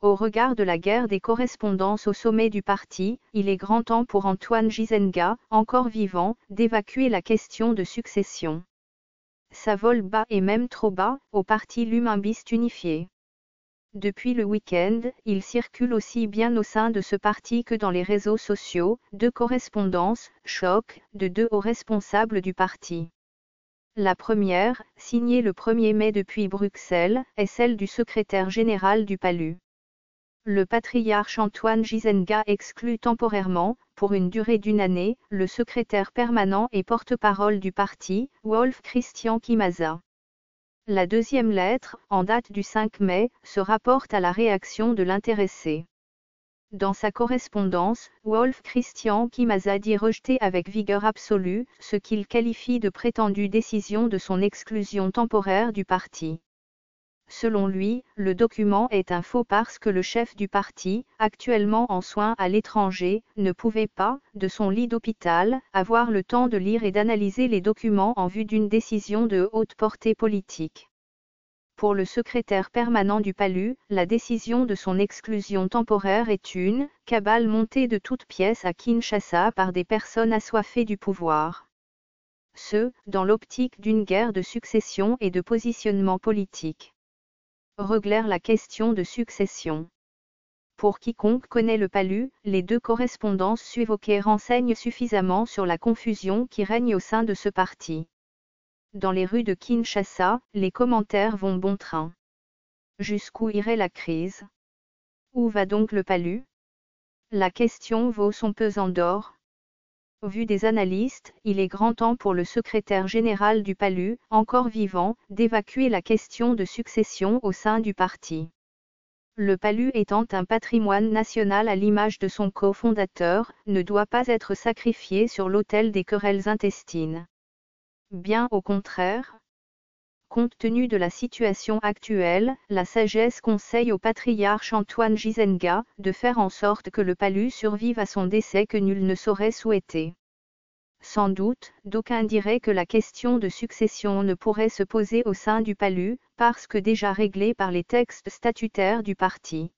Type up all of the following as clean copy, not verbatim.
Au regard de la guerre des correspondances au sommet du parti, il est grand temps pour Antoine Gizenga, encore vivant, d'évacuer la question de succession. Ça vole bas et même trop bas, au parti Lumimbiste unifié. Depuis le week-end, il circule aussi bien au sein de ce parti que dans les réseaux sociaux, deux correspondances, choc, de deux hauts responsables du parti. La première, signée le 1er mai depuis Bruxelles, est celle du secrétaire général du PALU. Le patriarche Antoine Gizenga exclut temporairement, pour une durée d'1 année, le secrétaire permanent et porte-parole du parti, Wolf Christian Kimaza. La deuxième lettre, en date du 5 mai, se rapporte à la réaction de l'intéressé. Dans sa correspondance, Wolf Christian Kimaza dit rejeter avec vigueur absolue ce qu'il qualifie de prétendue décision de son exclusion temporaire du parti. Selon lui, le document est un faux parce que le chef du parti, actuellement en soins à l'étranger, ne pouvait pas, de son lit d'hôpital, avoir le temps de lire et d'analyser les documents en vue d'une décision de haute portée politique. Pour le secrétaire permanent du PALU, la décision de son exclusion temporaire est une cabale montée de toutes pièces à Kinshasa par des personnes assoiffées du pouvoir. Ce, dans l'optique d'une guerre de succession et de positionnement politique. Reglaire la question de succession. Pour quiconque connaît le PALU, les deux correspondances suivoquées renseignent suffisamment sur la confusion qui règne au sein de ce parti. Dans les rues de Kinshasa, les commentaires vont bon train. Jusqu'où irait la crise? Où va donc le PALU? La question vaut son pesant d'or. Vu des analystes, il est grand temps pour le secrétaire général du PALU, encore vivant, d'évacuer la question de succession au sein du parti. Le PALU étant un patrimoine national à l'image de son cofondateur, ne doit pas être sacrifié sur l'autel des querelles intestines. Bien au contraire. Compte tenu de la situation actuelle, la sagesse conseille au patriarche Antoine Gizenga de faire en sorte que le PALU survive à son décès que nul ne saurait souhaiter. Sans doute, d'aucuns diraient que la question de succession ne pourrait se poser au sein du PALU, parce que déjà réglée par les textes statutaires du parti.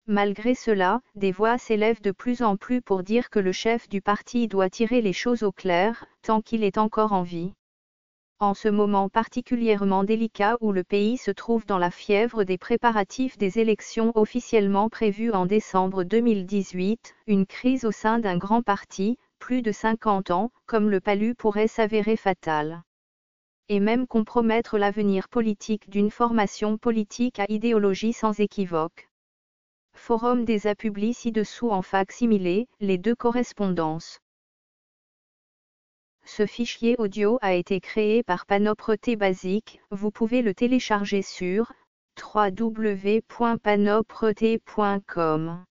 Malgré cela, des voix s'élèvent de plus en plus pour dire que le chef du parti doit tirer les choses au clair, tant qu'il est encore en vie. En ce moment particulièrement délicat où le pays se trouve dans la fièvre des préparatifs des élections officiellement prévues en décembre 2018, une crise au sein d'un grand parti, plus de 50 ans, comme le PALU pourrait s'avérer fatale. Et même compromettre l'avenir politique d'une formation politique à idéologie sans équivoque. Forum des A publié ci-dessous en fac-similé, les deux correspondances. Ce fichier audio a été créé par Panopre-T Basic, vous pouvez le télécharger sur www.panopre-t.com.